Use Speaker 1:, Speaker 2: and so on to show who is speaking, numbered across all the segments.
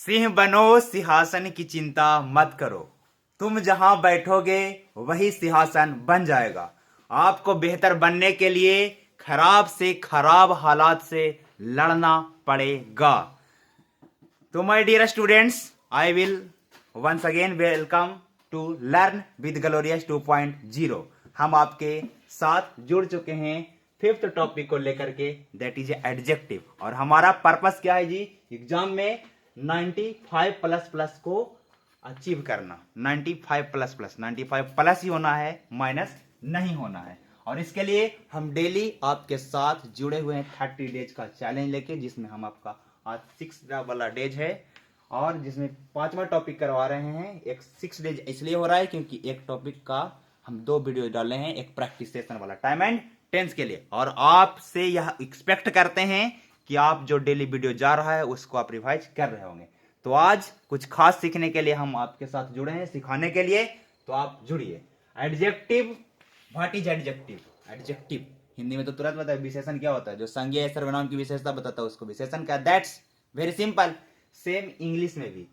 Speaker 1: सिंह बनो सिंहासन की चिंता मत करो, तुम जहां बैठोगे वही सिंहासन बन जाएगा। आपको बेहतर बनने के लिए खराब से खराब हालात से लड़ना पड़ेगा। तो my dear students, I will once again welcome to learn with glorious 2.0। हम आपके साथ जुड़ चुके हैं फिफ्थ टॉपिक को लेकर के, दैट इज एडजेक्टिव। और हमारा पर्पस क्या है जी? एग्जाम में 95 प्लस प्लस को अचीव करना। 95 प्लस प्लस, 95 प्लस ही होना है, माइनस नहीं होना है। और इसके लिए हम डेली आपके साथ जुड़े हुए हैं 30 डेज का चैलेंज लेके, जिसमें हम आपका आज 6 वाला डेज है और जिसमें 5वां टॉपिक करवा रहे हैं। एक 6 डेज इसलिए हो रहा है क्योंकि एक टॉपिक का हम 2 वीडियो डाले हैं, एक प्रैक्टिस सेशन वाला टाइम एंड टेंस के लिए। और आपसे यह एक्सपेक्ट करते हैं कि आप जो डेली वीडियो जा रहा है उसको आप रिवाइज कर रहे होंगे। तो आज कुछ खास सीखने के लिए हम आपके साथ जुड़े हैं, सिखाने के लिए। तो आप जुड़िए। Adjective, what is adjective? Adjective Hindi में तो तुरंत बताए विशेषण क्या होता है, जो संज्ञा या सर्वनाम की विशेषता बताता है उसको विशेषण क्या। That's very simple. Same English में भी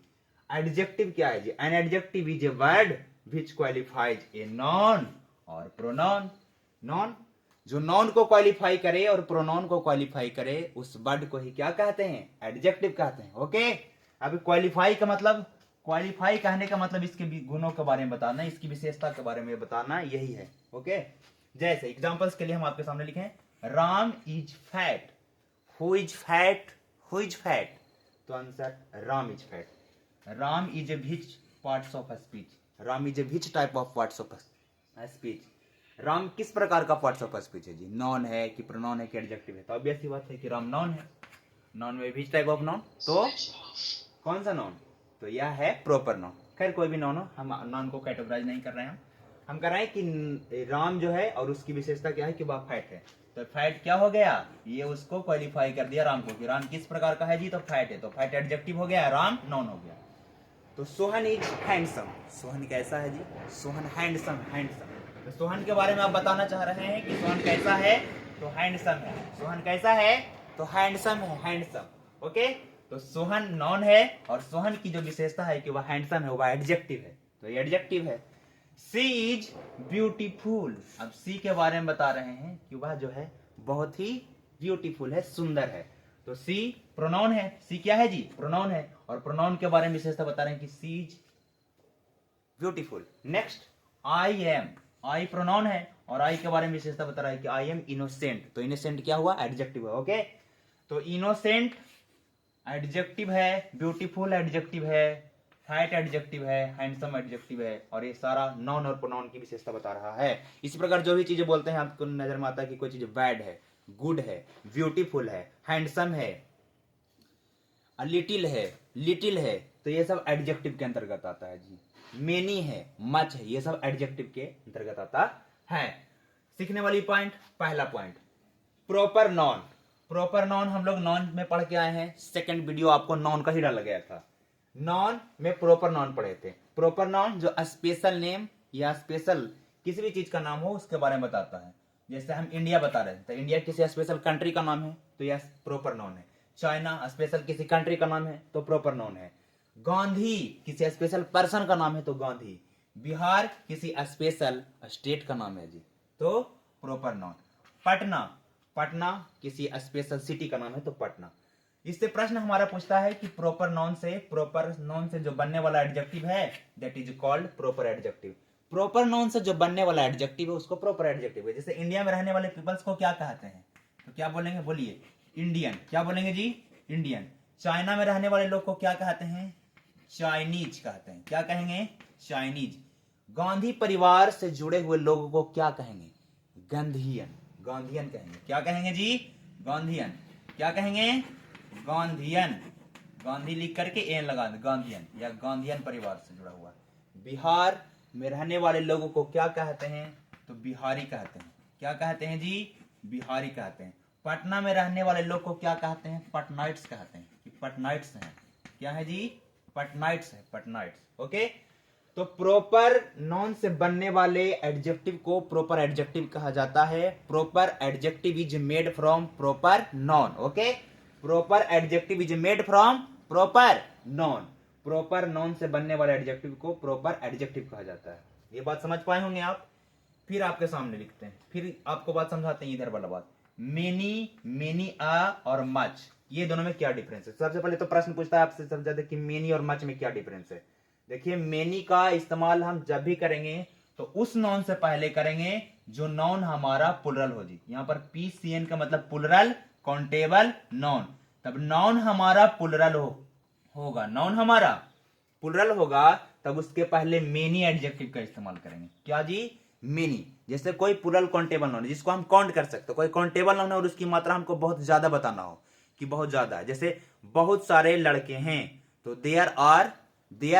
Speaker 1: एडजेक्टिव क्या है जी? An adjective is a word which qualifies a noun or pronoun. Noun जो नॉन को क्वालिफाई करे और प्रोनाउन को क्वालिफाई करे, उस वर्ड को ही क्या कहते हैं? एडजेक्टिव कहते हैं। ओके, अभी क्वालिफाई का मतलब, क्वालिफाई कहने का मतलब इसके गुणों के बारे में बताना, इसकी विशेषता के बारे में बताना, यही है। ओके, जैसे एग्जांपल्स के लिए हम आपके सामने लिखे, Ram is fat. Who is fat? Who is fat? तो answer Ram is fat. Ram is a which parts of speech? Ram is a which type of parts of speech? Ram किस प्रकार का पार्ट्स ऑफ स्पीच है जी? नॉन है कि प्रोनाउन है कि एडजेक्टिव है? तो ऑब्वियस सी बात है कि राम नॉन है। नॉन में विच टाइप ऑफ नॉन? तो कौन सा नॉन? तो यह है प्रॉपर नॉन। खैर कोई भी नॉन हो, हम नॉन को कैटेगराइज नहीं कर रहे हैं। हम कर रहे हैं कि राम जो है और उसकी विशेषता क्या है कि वह फैट है। तो फैट क्या हो गया? ये उसको क्वालिफाई कर दिया राम को कि राम किस प्रकार का है जी? तो फैट है। तो फैट एडजेक्टिव हो गया, राम नॉन हो गया। तो सोहन इज हैंडसम। सोहन कैसा है जी? सोहन हैंडसम। हैंडसम तो सोहन के बारे में आप बताना चाह रहे हैं कि सोहन कैसा है? तो हैंडसम है। सोहन कैसा है? तो हैंडसम है। हैंडसम। ओके, तो सोहन नॉन है और सोहन की जो विशेषता है कि वह हैंडसम है, वह एडजेक्टिव है। तो ये एडजेक्टिव है। सी इज ब्यूटीफुल। अब सी के बारे में बता रहे हैं कि वह जो है बहुत ही ब्यूटीफुल है, सुंदर है। तो सी प्रोनाउन है। सी क्या है जी? प्रोनाउन है। और प्रोनाउन के बारे में विशेषता बता रहे हैं कि she is beautiful. Next, I am. I pronoun है और आई के बारे में विशेषता बता रहा है कि आई एम इनोसेंट। तो इनोसेंट क्या हुआ? एडजेक्टिव है। ओके, तो इनोसेंट एडजेक्टिव है, ब्यूटीफुल एडजेक्टिव है, फैट एडजेक्टिव है, हैंडसम एडजेक्टिव है, और ये सारा नॉन और प्रोनाउन की विशेषता बता रहा है। इसी प्रकार जो भी चीजें बोलते हैं आपको नजर में आता है कि कोई चीज बैड है, गुड है, ब्यूटीफुल है, हैंडसम है, लिटिल है, लिटिल है, तो ये सब एडजेक्टिव के अंतर्गत आता है जी। मेनी है, मच है, ये सब एडजेक्टिव के अंतर्गत आता है। सीखने वाली पॉइंट, पहला point proper noun. Proper noun हम लोग नॉन में पढ़ के आए हैं। सेकंड वीडियो आपको नॉन का ही डाला गया था। नॉन में प्रॉपर नॉन पढ़े थे। प्रॉपर नॉन जो स्पेशल नेम या स्पेशल किसी भी चीज का नाम हो उसके बारे में बताता है। जैसे हम इंडिया बता रहे हैं तो इंडिया किसी स्पेशल कंट्री का नाम है तो यह प्रॉपर नॉन है। चाइना स्पेशल किसी कंट्री का नाम है तो प्रॉपर नॉन है। गांधी किसी स्पेशल पर्सन का नाम है तो गांधी। बिहार किसी स्पेशल स्टेट का नाम है जी, तो प्रॉपर नॉन। पटना, पटना किसी स्पेशल सिटी का नाम है तो पटना। इससे प्रश्न हमारा पूछता है कि प्रॉपर नॉन से जो बनने वाला एडजेक्टिव है that is called proper adjective. Proper noun से जो बनने वाला एडजेक्टिव है उसको प्रॉपर एडजेक्टिव है। जैसे इंडिया में रहने वाले पीपल्स को क्या कहते हैं? तो क्या बोलेंगे? बोलिए। इंडियन। क्या बोलेंगे जी? इंडियन। चाइना में रहने वाले लोग को क्या कहते हैं? चाइनीज कहते हैं। क्या कहेंगे? चाइनीज। गांधी परिवार से जुड़े हुए लोगों को क्या कहेंगे? गांधीयन। गांधीयन कहेंगे। क्या कहेंगे जी? गांधीयन। क्या कहेंगे? गांधीयन। गांधी लिख करके एन लगा दे, गांधीयन या गांधीयन परिवार से जुड़ा हुआ। बिहार में रहने वाले लोगों को क्या कहते हैं? तो बिहारी कहते हैं। क्या कहते हैं जी? बिहारी कहते हैं। पटना में रहने वाले लोग को क्या कहते हैं? पटनाइट्स कहते हैं कि पटनाइट्स हैं। क्या है जी? पटनाइट्स है, पटनाइट्स। ओके, तो प्रॉपर नॉन से बनने वाले एडजेक्टिव को प्रॉपर एडजेक्टिव कहा जाता है। Proper adjective is made from proper noun. Okay, proper adjective is made from proper noun, proper noun से बनने वाले एडजेक्टिव को प्रॉपर एडजेक्टिव कहा जाता है। ये बात समझ पाए होंगे आप। फिर आपके सामने लिखते हैं, फिर आपको बात समझाते हैं इधर वाला बात। मेनी, मेनी आ और मच, ये दोनों में क्या डिफरेंस है। सबसे पहले तो प्रश्न पूछता है आपसे समझा दे कि मेनी और मच में क्या डिफरेंस है। देखिए मेनी का इस्तेमाल हम जब भी करेंगे तो उस नॉन से पहले करेंगे जो नॉन हमारा प्लुरल हो जी। यहां पर PCN का मतलब प्लुरल काउंटेबल नॉन। तब नॉन हमारा प्लुरल होगा, नॉन हमारा प्लुरल होगा, तब उसके पहले मेनी एडजेक्टिव का इस्तेमाल करेंगे। क्या जी, मेनी। जैसे कोई प्लुरल काउंटेबल नॉन जिसको हम काउंट कर सकते हो, कोई काउंटेबल नॉन है और उसकी मात्रा हमको बहुत ज्यादा बताना हो कि बहुत ज्यादा है। जैसे बहुत सारे लड़के हैं तो देयर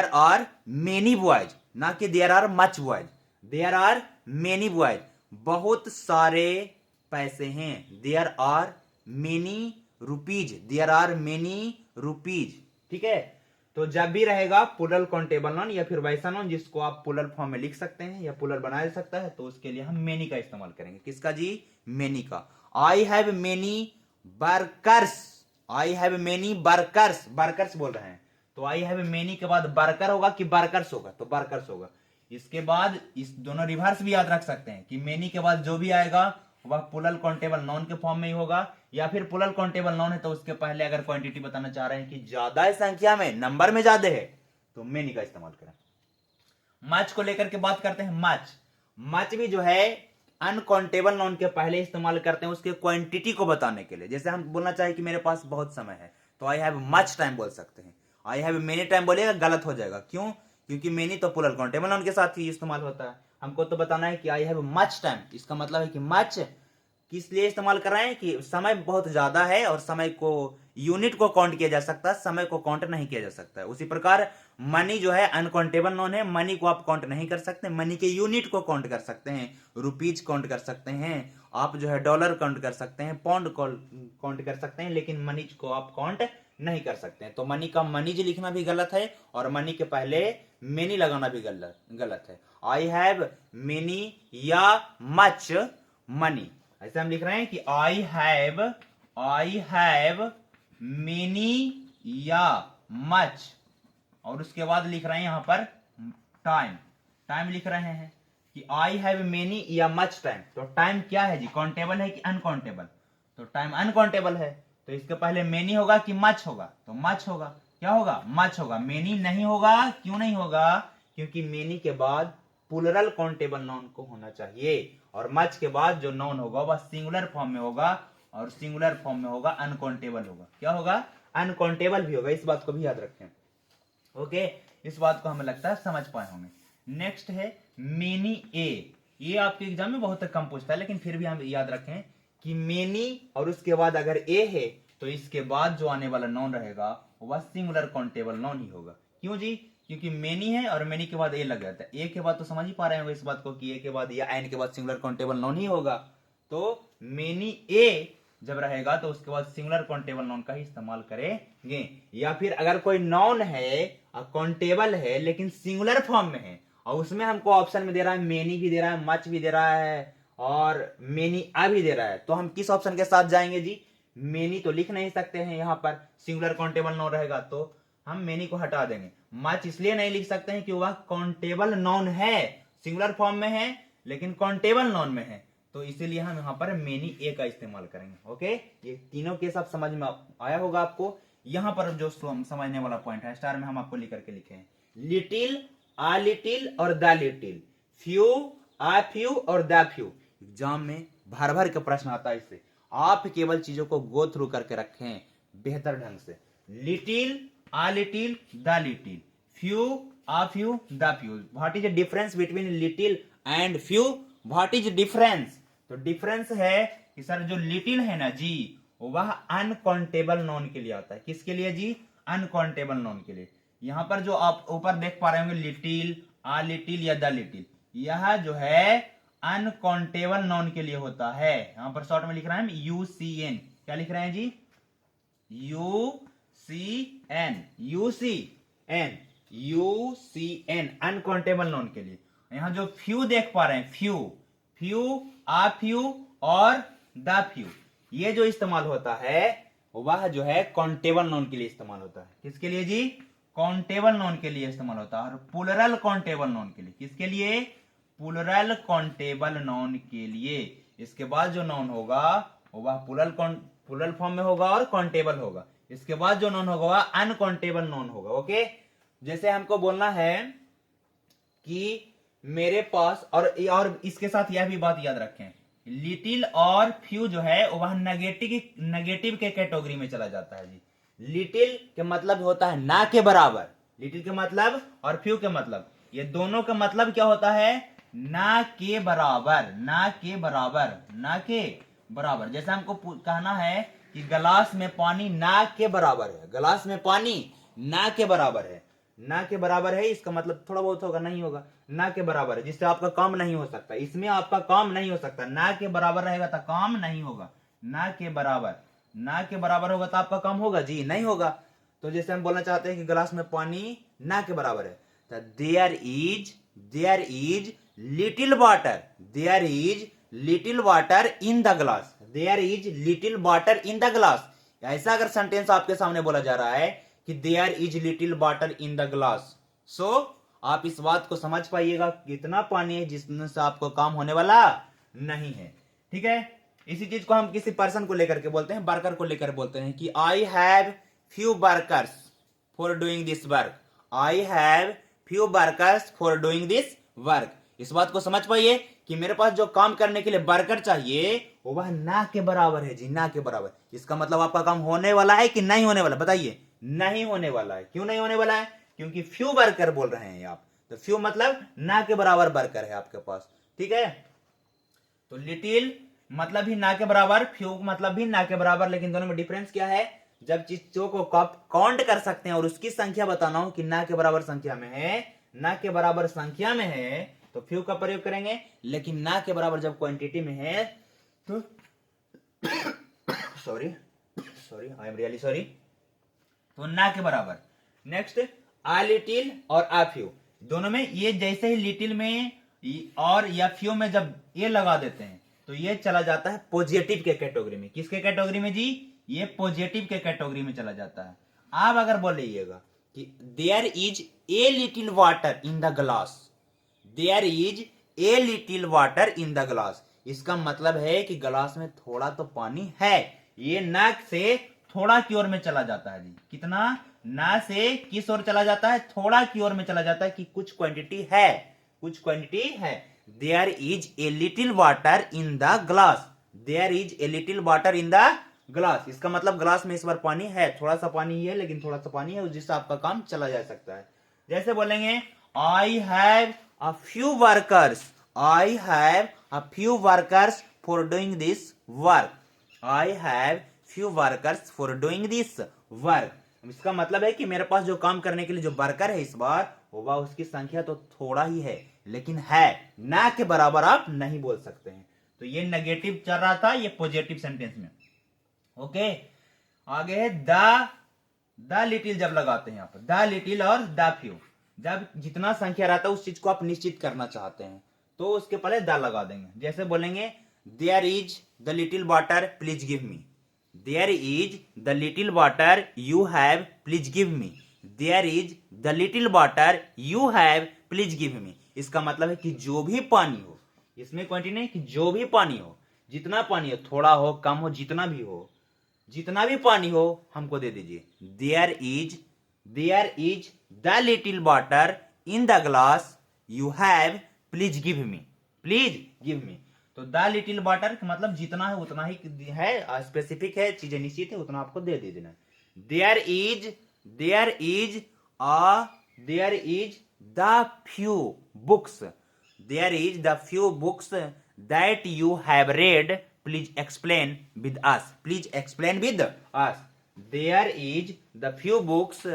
Speaker 1: आर मेनी बॉयज, ना कि there are much boys. There are many boys, बहुत सारे पैसे हैं। There are many rupees, there are many rupees. ठीक है, तो जब भी रहेगा प्लुरल काउंटेबल नॉन या फिर वैसा नॉन जिसको आप प्लुरल फॉर्म में लिख सकते हैं या प्लुरल बनाया जा सकता है, तो उसके लिए हम मेनी का इस्तेमाल करेंगे। किसका जी, मेनी का। I have many workers, I have many workers, workers बोल रहे हैं तो आई हैव मेनी के बाद वर्कर होगा कि वर्कर्स होगा, तो वर्कर्स होगा। इसके बाद इस दोनों रिवर्स भी याद रख सकते हैं कि मेनी के बाद जो भी आएगा वह प्लुरल काउंटेबल नॉन के फॉर्म में ही होगा, या फिर प्लुरल काउंटेबल नॉन है तो उसके पहले अगर क्वांटिटी बताना चाह रहे हैं कि ज्यादा है संख्या में, नंबर में ज्यादा है, तो मेनी का इस्तेमाल करें। मच को लेकर के बात करते हैं। मच, मच भी जो है अनकाउंटेबल नॉन के पहले इस्तेमाल करते हैं उसके क्वांटिटी को बताने के लिए। जैसे हम बोलना चाहे कि मेरे पास बहुत समय है तो आई हैव मच टाइम बोल सकते हैं। आई हैव मेनी टाइम बोलेगा गलत हो जाएगा, क्यों, क्योंकि मेनी तो प्लुरल काउंटेबल नॉन के साथ ही इस्तेमाल होता है। हमको तो बताना है कि आई हैव मच टाइम, इसका मतलब है कि मच किस लिए इस्तेमाल कर रहे हैं कि समय बहुत ज्यादा है और समय को यूनिट को काउंट किया जा सकता है, समय को काउंट नहीं किया जा सकता है। उसी प्रकार मनी जो है अनकाउंटेबल नॉन है, मनी को आप काउंट नहीं कर सकते, मनी के यूनिट को काउंट कर सकते हैं, रुपीज काउंट कर सकते हैं, आप जो है डॉलर काउंट कर सकते हैं, पाउंड काउंट कर सकते हैं, लेकिन मनी को आप काउंट नहीं कर सकते हैं। तो मनी का मनीज लिखना भी गलत है और मनी के पहले मेनी लगाना भी गलत है। आई हैव मेनी या मच मनी, ऐसे हम लिख रहे हैं कि आई हैव मेनी या मच, और उसके बाद लिख रहे हैं यहां पर टाइम, टाइम लिख रहे हैं कि आई हैव मेनी या मच टाइम। तो टाइम क्या है जी, काउंटेबल है कि अनकाउंटेबल, तो टाइम अनकाउंटेबल है, तो इसके पहले मेनी होगा कि मच होगा, तो मच होगा। क्या होगा, मच होगा, मेनी नहीं होगा। क्यों नहीं होगा, क्योंकि मेनी के बाद प्लुरल काउंटेबल नाउन को होना चाहिए और मच के बाद जो नाउन होगा वह सिंगुलर फॉर्म में होगा, और सिंगुलर फॉर्म में होगा अनकाउंटेबल होगा। क्या होगा, अनकाउंटेबल भी होगा। इस बात को भी याद रखें। ओके, इस बात को हमें लगता है समझ पाए होंगे। नेक्स्ट है मेनी ए। ये आपके एग्जाम में बहुत कम पूछता है, लेकिन फिर भी हम याद रखें कि मेनी और उसके बाद अगर ए है तो इसके बाद जो आने वाला नाउन रहेगा वह सिंगुलर काउंटेबल नाउन ही होगा। क्यों जी, क्योंकि मेनी है और मेनी के बाद ए लग जाता है। ए के बाद तो समझ ही पा रहे होंगे इस बात को कि ए के बाद या एन के बाद सिंगुलर काउंटेबल नाउन ही होगा। तो मेनी ए जब रहेगा तो उसके बाद सिंगुलर काउंटेबल नाउन का ही इस्तेमाल करेंगे। या फिर अगर कोई नाउन है काउंटेबल है लेकिन सिंगुलर फॉर्म में है और उसमें हमको ऑप्शन में दे रहा है मेनी भी दे रहा है, मच भी दे रहा है और मेनी आ भी दे रहा है, तो हम किस ऑप्शन के साथ जाएंगे जी, मेनी तो लिख नहीं सकते हैं। यहां पर सिंगुलर काउंटेबल नाउन रहेगा तो हम मेनी को हटा देंगे। मच इसलिए नहीं लिख सकते हैं कि वह काउंटेबल नाउन है, सिंगुलर फॉर्म में है लेकिन काउंटेबल नाउन में है, तो इसीलिए हम यहाँ पर मेनी ए का इस्तेमाल करेंगे। ओके, ये तीनों केस आप समझ में आया होगा आपको। यहाँ पर जो समझने वाला पॉइंट है स्टार में हम आपको लिख करके लिखे हैं, लिटिल, आ लिटिल और the little, few, a few और द फ्यू। एग्जाम में भर भर के प्रश्न आता है इससे, आप केवल चीजों को गो थ्रू करके रखें बेहतर ढंग से। Little, uh little, the little, few, a few, the few. What is the difference between little and few, what is difference. तो डिफरेंस है कि सर जो लिटिल है ना जी वह अनकाउंटेबल नॉन के लिए आता है। किसके लिए जी, अनकाउंटेबल नॉन के लिए। यहां पर जो आप ऊपर देख पा रहे होंगे लिटिल, आ लिटिल या द लिटिल, यह जो है अनकाउंटेबल नॉन के लिए होता है। यहां पर शॉर्ट में लिख रहे हैं यूसीएन। क्या लिख रहे हैं जी, UCN, UCN, UCN uncountable non के लिए। यहां जो फ्यू देख पा रहे हैं, फ्यू, फ्यू, आ फ्यू और द फ्यू, ये जो इस्तेमाल होता है वह जो है काउंटेबल नाउन के लिए इस्तेमाल होता है। किसके लिए जी? काउंटेबल नाउन के लिए इस्तेमाल होता है। और प्लूरल काउंटेबल नाउन के लिए, किसके लिए? प्लूरल काउंटेबल नाउन के लिए। इसके बाद जो नाउन होगा वह प्लूरल फॉर्म में होगा और काउंटेबल होगा। इसके बाद जो नाउन होगा वह अनकाउंटेबल नाउन होगा। ओके, जैसे हमको बोलना है कि मेरे पास, और इसके साथ यह भी बात याद रखें, लिटिल और फ्यू जो है वह नेगेटिव के कैटेगरी में चला जाता है जी। लिटिल के मतलब होता है ना के बराबर, लिटिल के मतलब और फ्यू के मतलब, ये दोनों का मतलब क्या होता है? ना के बराबर, ना के बराबर, ना के बराबर। जैसे हमको कहना है कि गिलास में पानी ना के बराबर है, गिलास में पानी ना के बराबर है। ना के बराबर है इसका मतलब थोड़ा बहुत होगा, नहीं होगा, ना के बराबर है, जिससे आपका काम नहीं हो सकता। इसमें आपका काम नहीं हो सकता, ना के बराबर रहेगा तो काम नहीं होगा। ना के बराबर, ना के बराबर होगा तो आपका काम होगा जी? नहीं होगा। तो जैसे हम बोलना चाहते हैं कि गिलास में पानी ना के बराबर है, तो there is little water, there is little water in the glass, there is little water in the glass. ऐसा अगर सेंटेंस आपके सामने बोला जा रहा है कि there is little water in the glass, so आप इस बात को समझ पाइएगा कितना पानी है जिससे आपको काम होने वाला नहीं है। ठीक है, इसी चीज को हम किसी पर्सन को लेकर के बोलते हैं, वर्कर को लेकर बोलते हैं कि I have few workers for doing this work, I have few workers for doing this work. इस बात को समझ पाइए कि मेरे पास जो काम करने के लिए वर्कर चाहिए वह ना के बराबर है जी, ना के बराबर। इसका मतलब आपका काम होने वाला है कि नहीं होने वाला? बताइए, नहीं होने वाला है। क्यों नहीं होने वाला है? क्योंकि फ्यू वर्कर बोल रहे हैं आप, तो फ्यू मतलब ना के बराबर वर्कर है आपके पास। ठीक है, तो लिटिल मतलब भी ना के बराबर, फ्यू मतलब भी ना के बराबर, लेकिन दोनों में डिफरेंस क्या है? जब चीजों को काउंट कर सकते हैं और उसकी संख्या बताना हो कि ना के बराबर संख्या में है, ना के बराबर संख्या में है, तो फ्यू का प्रयोग करेंगे। लेकिन ना के बराबर जब क्वांटिटी में है तो sorry I am really sorry, तो ना के बराबर। नेक्स्ट, आ लिटिल और आ फ्यू, दोनों में ये जैसे ही लिटिल में और या फ्यू में जब ये लगा देते हैं तो ये चला जाता है पॉजिटिव के कैटेगरी में। किसके कैटेगरी में जी? ये पॉजिटिव के कैटेगरी में चला जाता है। आप अगर बोलिएगा कि there is a little water in the glass, there is a little water in the glass, इसका मतलब है कि ग्लास में थोड़ा तो पानी है। ये ना से थोड़ा की ओर में चला जाता है जी। कितना? ना से किस ओर चला जाता है? थोड़ा की ओर में चला जाता है कि कुछ क्वांटिटी है, कुछ क्वांटिटी है। There is a little water in the glass, there is a little water in the glass, इसका मतलब ग्लास में इस बार पानी है, थोड़ा सा पानी ही है, लेकिन थोड़ा सा पानी है जिससे आपका काम चला जा सकता है। जैसे बोलेंगे I have a few workers, I have a few workers for doing this work, I have few workers for doing this work. इसका मतलब है कि मेरे पास जो काम करने के लिए जो वर्कर है इस बार, वह उसकी संख्या तो थोड़ा ही है, लेकिन है ना के बराबर आप नहीं बोल सकते हैं। तो ये नेगेटिव चल रहा था, ये पॉजिटिव सेंटेंस में। ओके, आगे है द लिटिल जब लगाते हैं यहाँ पर, द लिटिल और द फ्यू, जब जितना संख्या रहता है उस चीज को आप निश्चित करना चाहते हैं तो उसके पहले द लगा देंगे। जैसे बोलेंगे there is the little water please give me, there is the little water you have please give me, there is the little water you have please give me. इसका मतलब है कि जो भी पानी हो, इसमें क्वांटिटी नहीं, कि जो भी पानी हो, जितना पानी हो, थोड़ा हो कम हो, जितना भी हो, जितना भी पानी हो हमको दे दीजिए। There is the little water in the glass you have please give me, please give me. तो द लिटिल वाटर मतलब जितना है उतना ही है, स्पेसिफिक है, चीजें निश्चित है, उतना आपको दे देना। There is the few books, there is the few books that you have read please explain with us, please explain with us. There is the few books,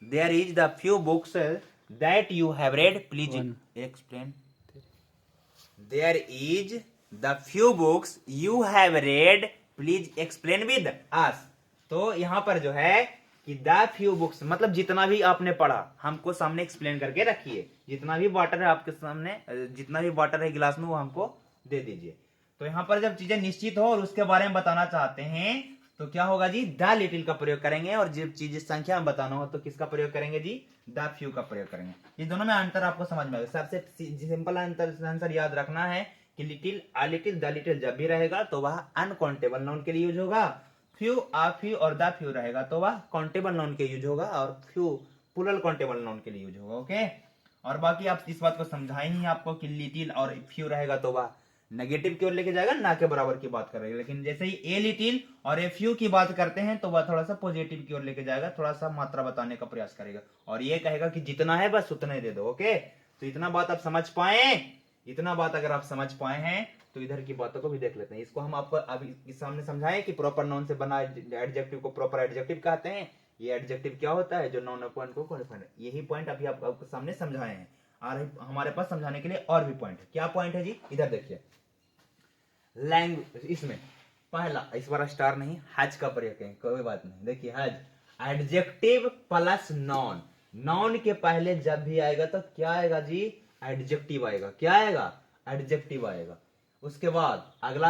Speaker 1: there is the few books that you have read please explain, there is the few books you have read please explain with us. तो यहां पर जो है कि the few books मतलब जितना भी आपने पढ़ा हमको सामने एक्सप्लेन करके रखिए, जितना भी वाटर है आपके सामने, जितना भी वाटर है गिलास में वो हमको दे दीजिए। तो यहां पर जब चीजें निश्चित हो और उसके बारे में बताना चाहते हैं तो क्या होगा जी, द लिटिल का प्रयोग करेंगे, और जब चीज संख्या में बताना हो तो किसका प्रयोग करेंगे जी, द फ्यू का प्रयोग करेंगे। ये दोनों में अंतर आपको समझ में आएगा। सबसे सिंपल आंसर याद रखना है कि little, a little, the little जब भी रहेगा तो वह अनकाउंटेबल नाउन के लिए यूज होगा। फ्यू, अ फ्यू और द फ्यू रहेगा तो वह काउंटेबल नाउन के यूज होगा, और फ्यू प्लूरल काउंटेबल नाउन के लिए यूज होगा। ओके, और बाकी आप इस बात को समझाएंगे आपको कि लिटिल और फ्यू रहेगा तो वह नेगेटिव की ओर लेके जाएगा, ना के बराबर की बात करेगा। लेकिन जैसे ही ए लिटिल और ए फ्यू की बात करते हैं तो वह थोड़ा सा पॉजिटिव की ओर लेके जाएगा, थोड़ा सा मात्रा बताने का प्रयास करेगा, और ये कहेगा कि जितना है बस उतना ही दे दो। ओके, तो इतना बात आप समझ पाए, इतना बात अगर आप समझ पाए हैं तो इधर की बातों को भी देख लेते हैं। इसको हम आपको अभी इस सामने समझाएं कि प्रॉपर नाउन से बना एडजेक्टिव को प्रॉपर एडजेक्टिव कहते हैं। ये एडजेक्टिव क्या होता है, जो नाउन पॉइंट को क्वालिफाई, यही पॉइंट अभी आपके सामने समझाए हैं। और हमारे पास समझाने के लिए और भी पॉइंट है। क्या पॉइंट है जी, इधर देखिए। लैंग्वेज, इसमें पहला, इस बार स्टार नहीं, हज का प्रयोग करें, कोई बात नहीं। देखिए हज, एडजेक्टिव प्लस नॉन, नॉन के पहले जब भी आएगा तो क्या आएगा जी, एडजेक्टिव आएगा। क्या आएगा, एडजेक्टिव आएगा। उसके बाद अगला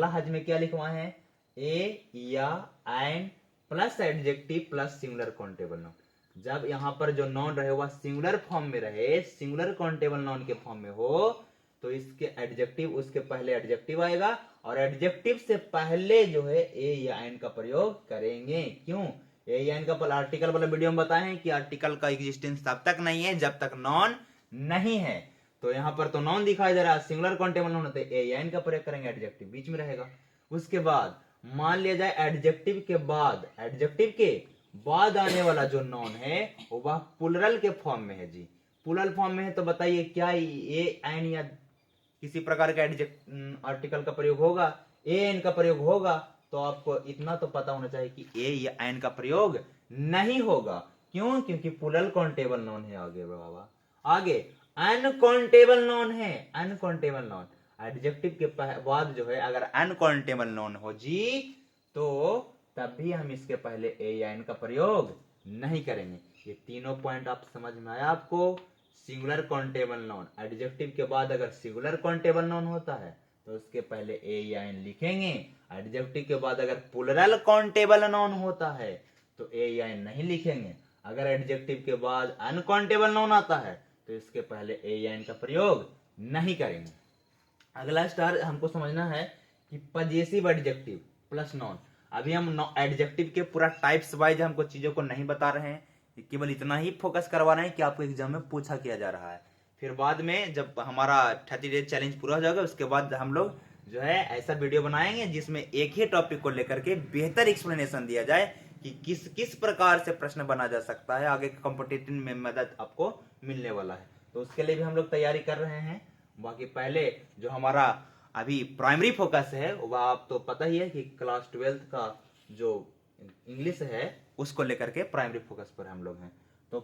Speaker 1: हज में क्या लिखवाए हैं, ए या and plus adjective plus singular countable noun. जब यहां पर जो नॉन रहे वह सिंगुलर फॉर्म में रहे, सिंगुलर काउंटेबल नाउन के फॉर्म में हो, तो इसके एडजेक्टिव, उसके पहले एडजेक्टिव आएगा, और एडजेक्टिव से पहले जो है ए या एन का प्रयोग करेंगे। क्यों, ए या एन का आर्टिकल वाला वीडियो में बताए हैं कि आर्टिकल का एग्जिस्टेंस तब तक नहीं है जब तक नॉन नहीं है। तो यहां पर तो नॉन दिखाई दे रहा है, सिंगुलर काउंटेबल नॉन होते, ए या एन का प्रयोग करेंगे, एडजेक्टिव बीच में रहेगा। उसके बाद मान लिया जाए एडजेक्टिव के बाद, एडजेक्टिव के बाद आने वाला जो नॉन है वह प्लुरल के फॉर्म में है जी, प्लुरल फॉर्म में है। तो बताइए क्या ए एन या किसी प्रकार का आर्टिकल का प्रयोग होगा, ए एन का प्रयोग होगा। तो आपको इतना तो पता होना चाहिए कि ए या एन का प्रयोग नहीं होगा। क्यों, क्योंकि प्लुरल काउंटेबल नॉन है। आगे बाबा, आगे अनकाउंटेबल नॉन है, अनकाउंटेबल नॉन, एडजेक्टिव के बाद जो है अगर अनकाउंटेबल नॉन हो जी, तो तब भी हम इसके पहले ए या एन का प्रयोग नहीं करेंगे। ये तीनों पॉइंट आप समझ में आया आपको। सिंगुलर काउंटेबल नाउन, एडजेक्टिव के बाद अगर सिंगुलर काउंटेबल नाउन होता है तो उसके पहले ए या एन लिखेंगे। एडजेक्टिव के बाद अगर प्लुरल काउंटेबल नाउन होता है तो ए या एन नहीं लिखेंगे। अगर एडजेक्टिव के बाद अनकाउंटेबल नाउन आता है तो इसके पहले ए या एन का प्रयोग नहीं करेंगे। अगला स्टार हमको समझना है कि पजेसिव एडजेक्टिव प्लस नॉन। अभी हम एडजेक्टिव के पूरा टाइप्स वाइज हमको चीजों को नहीं बता रहे हैं, केवल इतना ही फोकस करवा रहे हैं कि आपको एग्जाम में पूछा किया जा रहा है। फिर बाद में जब हमारा 30 डेज चैलेंज पूरा हो जाएगा उसके बाद हम लोग जो है ऐसा वीडियो बनाएंगे जिसमें एक ही टॉपिक को लेकर के बेहतर एक्सप्लेनेशन दिया जाए कि किस किस प्रकार से प्रश्न बना जा सकता है, आगे कॉम्पिटिटिव में मदद आपको मिलने वाला है। तो उसके लिए भी हम लोग तैयारी कर रहे हैं। बाकी पहले जो हमारा अभी प्राइमरी फोकस है वह आप तो पता ही है कि क्लास 12th का जो इंग्लिश है उसको लेकर के प्राइमरी फोकस पर हम लोग हैं। तो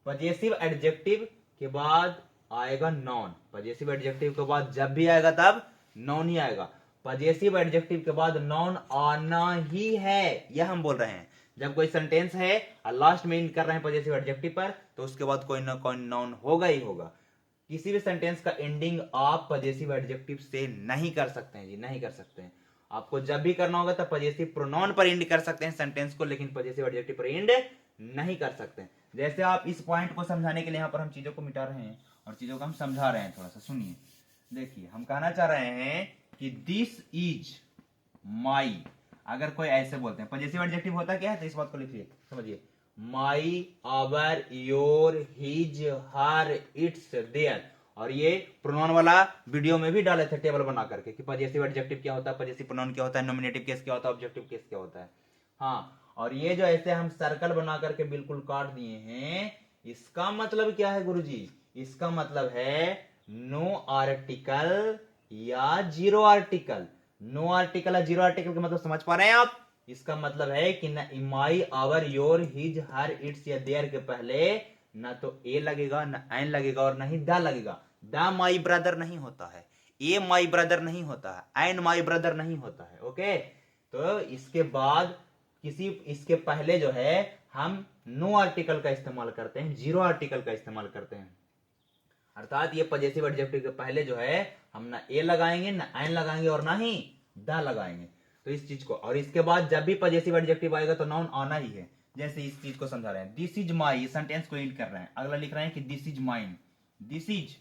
Speaker 1: पजेसिव एडजेक्टिव के बाद आएगा नॉन, पजेसिव एडजेक्टिव के बाद जब भी आएगा तब नॉन ही आएगा। पजेसिव एडजेक्टिव के बाद नॉन आना ही है, यह हम बोल रहे हैं। जब कोई सेंटेंस है और लास्ट में एंड कर रहे हैं पजेसिव एडजेक्टिव पर तो उसके बाद कोई ना कोई नॉन होगा ही होगा। किसी भी सेंटेंस का एंडिंग आप पजेसिव एडजेक्टिव से नहीं कर सकते हैं जी, नहीं कर सकते हैं। आपको जब भी करना होगा तब पजेसिव प्रोनाउन पर एंड कर सकते हैं सेंटेंस को, लेकिन पजेसिव एडजेक्टिव पर एंड नहीं कर सकते हैं। जैसे आप इस पॉइंट को समझाने के लिए यहाँ पर हम चीजों को मिटा रहे हैं और चीजों को हम समझा रहे हैं। थोड़ा सा सुनिए, देखिए हम कहना चाह रहे हैं कि दिस इज माई। अगर कोई ऐसे बोलते हैं, पजेसिव एडजेक्टिव होता क्या है तो इस बात को लिखिए, समझिए। My, our, your, his, her, its, their. और ये प्रोनाउन वाला वीडियो में भी डाले थे टेबल बना करके कि पजेसिव एडजेक्टिव क्या होता है, पजेसिव प्रोनाउन क्या होता है, नॉमिनेटिव केस क्या होता है, ऑब्जेक्टिव केस क्या होता है। हाँ, और ये जो ऐसे हम सर्कल बना करके बिल्कुल काट दिए हैं, इसका मतलब क्या है गुरुजी? इसका मतलब है नो आर्टिकल या जीरो आर्टिकल। नो आर्टिकल या जीरो आर्टिकल का मतलब समझ पा रहे हैं आप? इसका मतलब है कि न my, our, your, his, her, its या देयर के पहले न तो ए लगेगा, न एन लगेगा और न ही द लगेगा। द माई ब्रदर नहीं होता है, ए माई ब्रदर नहीं होता है, एन माई ब्रदर नहीं होता है। ओके, तो इसके बाद इसके पहले जो है हम नो आर्टिकल का इस्तेमाल करते हैं, जीरो आर्टिकल का इस्तेमाल करते हैं। अर्थात ये पजेसिव एडजेक्टिव के पहले जो है हम ना ए लगाएंगे, ना एन लगाएंगे और ना ही द लगाएंगे। तो इस चीज को, और इसके बाद जब भी पजेसिव एडजेक्टिव आएगा तो नाउन आना ही है। जैसे इस चीज को समझा रहे हैं, दिस इज माई, सेंटेंस को एंड कर रहे हैं। अगला लिख रहे हैं कि this is mine, this is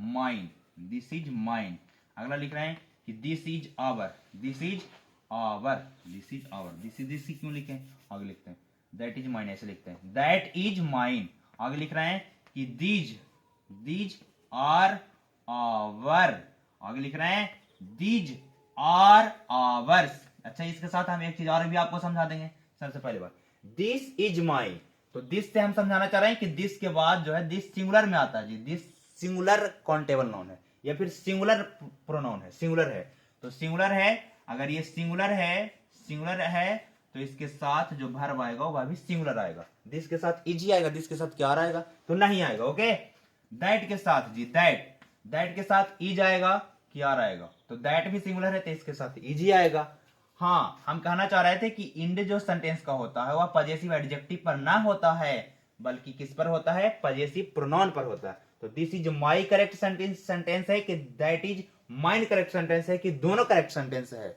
Speaker 1: mine, this is mine. अगला लिख रहे हैं कि this is our, this is our, this is our. This क्यों लिखे, आगे लिखते हैं दैट इज माइन, ऐसे लिखते हैं दैट इज माइन। आगे लिख रहे हैं कि दीज, दीज आर आवर। आगे लिख रहे हैं दीज आर आवर्स। अच्छा, इसके साथ हम एक चीज और भी आपको समझा देंगे। सबसे पहले बात, दिस इज माई, तो दिस से हम समझाना चाह रहे हैं कि दिस के बाद जो है दिस सिंगुलर में आता है जी। दिस सिंगुलर काउंटेबल नाउन है या फिर सिंगुलर प्रोनाउन है, सिंगुलर है तो सिंगुलर है। अगर ये सिंगुलर है, सिंगुलर है तो इसके साथ जो वर्ब आएगा वह भी सिंगुलर आएगा। दिस के साथ इज ही आएगा, दिस के साथ क्या आएगा तो नहीं आएगा। ओके, दैट के साथ जी, दैट, दैट के साथ इज आएगा, क्या आएगा तो दैट भी सिंगुलर है तो इसके साथ इज ही आएगा। हाँ, हम कहना चाह रहे थे कि इंड जो सेंटेंस का होता है वह पजेसिव एडजेक्टिव पर ना होता है बल्कि किस पर होता है, पजेसिव प्रोनाउन पर होता है। तो this is my correct sentence, sentence है कि that is mine correct sentence है कि दोनों करेक्ट सेंटेंस है।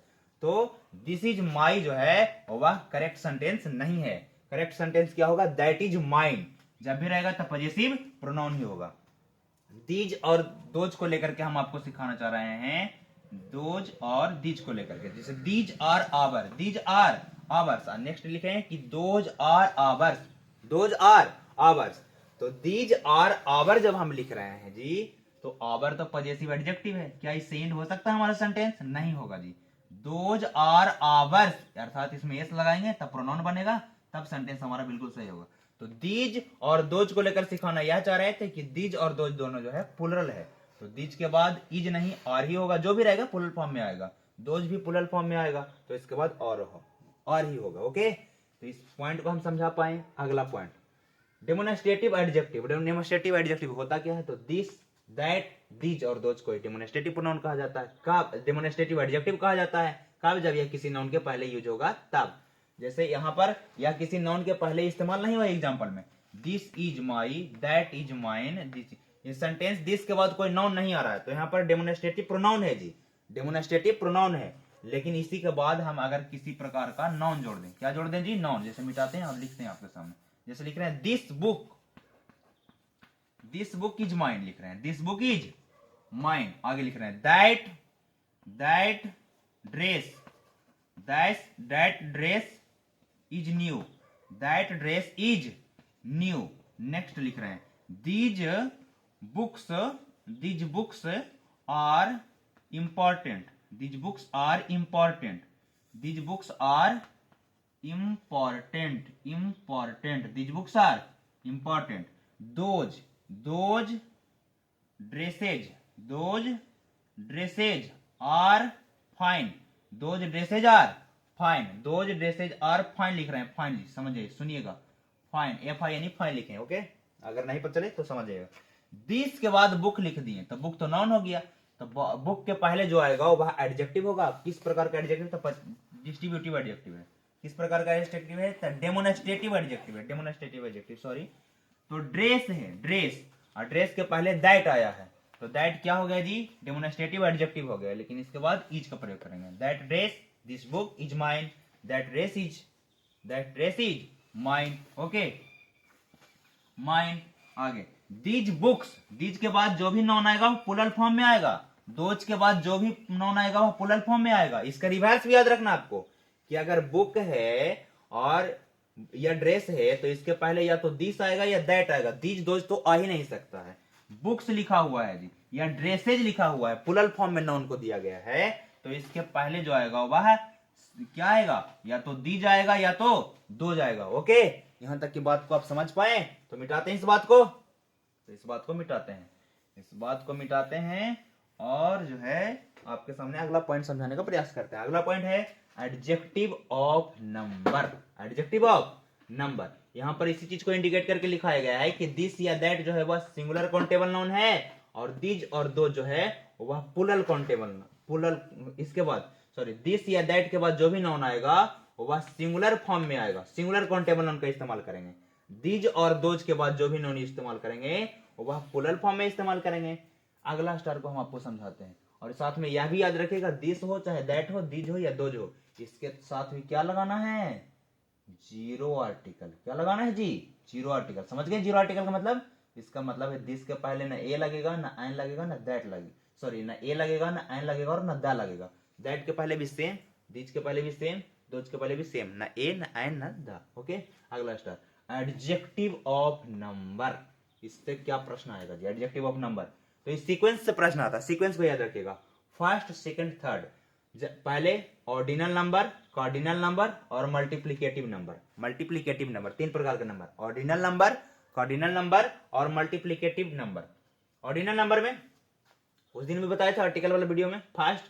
Speaker 1: तो दिस इज माई जो है वह करेक्ट सेंटेंस नहीं है। करेक्ट सेंटेंस क्या होगा, दैट इज माइन। जब भी रहेगा तब पजेसिव प्रोनाउन ही होगा। दीज और दोज को लेकर के हम आपको सिखाना चाह रहे हैं, दोज और दीज को लेकर के। जैसे these are our, these are ours. Next लिखे हैं कि those are ours, those are ours. तो दीज आर आवर जब हम लिख रहे हैं जी, तो आवर तो पजेसिव एडजेक्टिव है, क्या इससे एंड हो सकता है हमारा सेंटेंस, नहीं होगा जी। दोज आर आवर्स अर्थात इसमें एस लगाएंगे तब प्रोनाउन बनेगा, तब सेंटेंस हमारा बिल्कुल सही होगा। तो दीज और दोज को लेकर सिखाना यह चाह रहे थे कि दीज और दोज दोनों जो है प्लुरल है। तो दीज के बाद इज नहीं और ही होगा, जो भी रहेगा प्लुरल फॉर्म में आएगा। दोज भी प्लुरल फॉर्म में आएगा तो इसके बाद और ही होगा। ओके, तो इस पॉइंट को हम समझा पाए। अगला point, demonstrative adjective. Demonstrative adjective होता क्या है, तो दिस, दैट, दीज और दोज को डेमोन्स्ट्रेटिव प्रोनाउन कहा जाता है। कब डेमोन्स्ट्रेटिव एडजेक्टिव कहा जाता है, कब, जब यह किसी नाउन के पहले यूज होगा तब। जैसे यहां पर यह किसी नाउन के पहले इस्तेमाल नहीं हुआ एग्जांपल में, this is my, that is mine, this. ये सेंटेंस दिस के बाद कोई नाउन नहीं आ रहा है तो यहाँ पर डेमोन्स्ट्रेटिव प्रोनाउन है जी, डेमोन्स्ट्रेटिव प्रोनाउन है। लेकिन इसी के बाद हम अगर किसी प्रकार का नाउन जोड़ दें, क्या जोड़ दें जी, नाउन। जैसे मिटाते हैं और लिखते हैं आपके सामने, जैसे लिख रहे हैं this book, this book is mine लिख रहे हैं, दिस बुक इज माइन। आगे लिख रहे हैं that, that dress, that dress is new, that dress is new. Next लिख रहे हैं these books, these books are important, these books are important, these books are important, important, these books are important. Those, those dresses, those dresses are fine, those dresses are fine, those dresses are fine लिख रहे हैं। Fine समझिए, सुनिएगा, fine, F I यानी fine लिखे। Okay, अगर नहीं पता चले तो समझिएगा। दिस के बाद बुक लिख दिए तो बुक तो नाउन हो गया, तो बुक के पहले जो आएगा वह एडजेक्टिव होगा। किस प्रकार का एडजेक्टिव, तो डिस्ट्रीब्यूटिव एडजेक्टिव है। किस प्रकार का एडजेक्टिव है, तो डेमोन्स्ट्रेटिव एडजेक्टिव है, डेमोन्स्ट्रेटिव एडजेक्टिव, सॉरी। तो ड्रेस है, ड्रेस, और ड्रेस के पहले दैट आया है तो दैट क्या हो गया जी, डेमोन्स्ट्रेटिव एडजेक्टिव हो गया। लेकिन इसके बाद इज का प्रयोग करेंगे, that dress, this book is mine, that dress is, that dress is mine. Okay, mine. आगे दीज बुक्स, दीज के बाद जो भी नाउन आएगा वो प्लुरल फॉर्म में आएगा, दोज के बाद जो भी नाउन आएगा वो प्लुरल फॉर्म में आएगा। इसका रिवर्स भी याद रखना आपको कि अगर बुक है और या ड्रेस है तो इसके पहले या तो दिस आएगा या दैट आएगा, दीज दोज तो आ ही नहीं सकता है। बुक्स लिखा हुआ है जी या ड्रेसेज लिखा हुआ है, प्लुरल फॉर्म में नाउन को दिया गया है तो इसके पहले जो आएगा वह क्या आएगा, या तो दीज आएगा या तो दो जाएगा। ओके, यहां तक की बात को आप समझ पाए तो मिटाते हैं इस बात को, तो इस बात को मिटाते हैं, इस बात को मिटाते हैं और जो है आपके सामने अगला पॉइंट समझाने का प्रयास करते हैं। अगला पॉइंट है adjective of number, adjective of number. यहां पर इसी चीज को इंडिकेट करके लिखाया गया है कि दिस या दैट जो है वह सिंगुलर काउंटेबल नाउन है और दीज और दो जो है वह प्लुरल काउंटेबल, प्लुरल। इसके बाद सॉरी, दिस या दैट के बाद जो भी नाउन आएगा वह सिंगुलर फॉर्म में आएगा, सिंगुलर काउंटेबल नाउन का इस्तेमाल करेंगे। दीज और दोज के बाद जो भी नाउन इस्तेमाल करेंगे वह प्लुरल फॉर्म में इस्तेमाल करेंगे। अगला स्टार को हम आपको समझाते हैं, और साथ में यह भी याद रखिएगा, दिस हो चाहे दैट हो, दीज हो या दोज हो, इसके साथ भी क्या लगाना है, जीरो आर्टिकल। क्या लगाना है जी, जीरो आर्टिकल। समझ गए जीरो आर्टिकल का मतलब? इसका मतलब है दिस के पहले ना ए लगेगा, ना एन लगेगा, ना दैट लगेगा, सॉरी ना ए लगेगा, ना एन लगेगा और ना दा लगेगा। दैट के पहले भी सेम, दिस के पहले भी सेम, दोज के पहले भी सेम, ना ए ना एन ना दा। ओके, अगला स्टार, एडजेक्टिव ऑफ नंबर। इससे क्या प्रश्न आएगा जी, एडजेक्टिव ऑफ नंबर। तो इस सीक्वेंस से प्रश्न आता है, सीक्वेंस को याद रखिएगा, फर्स्ट सेकंड थर्ड। पहले ऑर्डिनल नंबर, कार्डिनल नंबर और मल्टीप्लिकेटिव नंबर। मल्टीप्लिकेटिव नंबर, तीन प्रकार के number, ordinal number, cardinal number और मल्टीप्लिकेटिव नंबर। ऑर्डिनल नंबर में उस दिन भी बताया था आर्टिकल वाले वीडियो में, first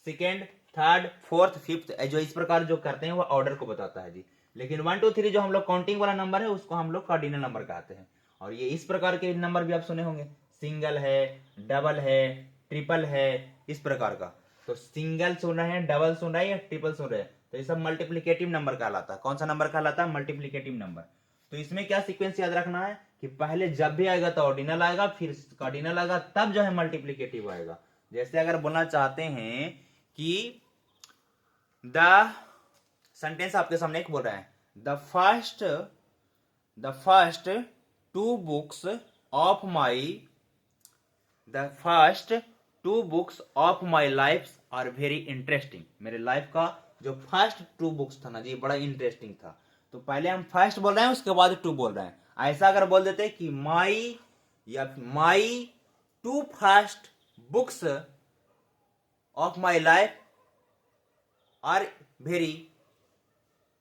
Speaker 1: second third fourth fifth, जो इस प्रकार जो करते हैं वो ऑर्डर को बताता है जी। लेकिन 1 2 3 जो हम लोग काउंटिंग वाला नंबर है उसको हम लोग कार्डिनल नंबर कहते हैं। और ये इस प्रकार के नंबर भी आप सुने होंगे, सिंगल है, डबल है, ट्रिपल है, इस प्रकार का। तो सिंगल सुन रहे हैं, डबल सुन रहे हैं या ट्रिपल सुन रहे हैं, तो ये सब मल्टीप्लिकेटिव नंबर कहलाता है। कौन सा नंबर कहलाता है, मल्टीप्लिकेटिव नंबर। तो इसमें क्या सीक्वेंस याद रखना है कि पहले जब भी आएगा तो ऑर्डिनल आएगा, फिर कार्डिनल आएगा, तब जो है मल्टीप्लिकेटिव आएगा। जैसे अगर बोलना चाहते हैं कि द सेंटेंस आपके सामने एक बोल रहे हैं, the first two books of my the first two books of my life are very interesting. मेरे लाइफ का जो फर्स्ट टू बुक्स था ना जी, बड़ा इंटरेस्टिंग था। तो पहले हम फर्स्ट बोल रहे हैं, उसके बाद टू बोल रहे हैं। ऐसा अगर बोल देते कि माई या my two first books of my life are very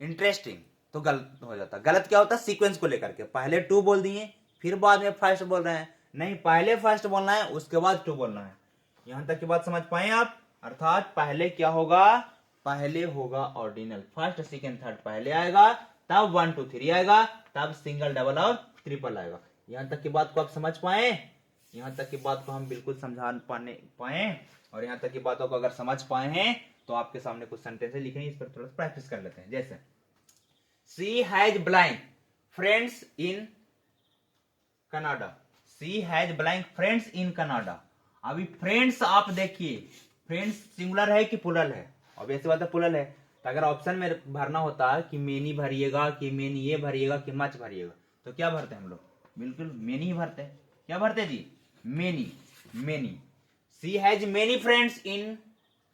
Speaker 1: interesting, तो गलत हो जाता। गलत क्या होता, सीक्वेंस को लेकर के, पहले टू बोल दिए फिर बाद में फर्स्ट बोल रहे हैं। नहीं, पहले फर्स्ट बोलना है उसके बाद टू बोलना है। यहां तक की बात समझ पाए आप? अर्थात पहले क्या होगा, पहले होगा ऑर्डिनल, फर्स्ट सेकेंड थर्ड पहले आएगा, तब 1 2 3 आएगा, तब सिंगल डबल और ट्रिपल आएगा। यहां तक की बात को आप समझ पाए? यहां तक की बात को हम बिल्कुल समझा पाए। और यहां तक की बातों को अगर समझ पाए हैं तो आपके सामने कुछ सेंटेंस लिखे, इस पर थोड़ा प्रैक्टिस कर लेते हैं। जैसे she has blank friends in Canada, she has blank friends in Canada. अभी फ्रेंड्स आप देखिए, फ्रेंड्स सिंगुलर है कि प्लुरल है? ऑब्वियस बात है प्लुरल है। तो अगर ऑप्शन में भरना होता कि मेनी भरिएगा, कि मेनी ये भरिएगा, कि मच भरिएगा, तो क्या भरते हैं हम लोग? बिल्कुल मेनी ही भरते हैं। क्या भरते जी? Many. Many. She has many friends in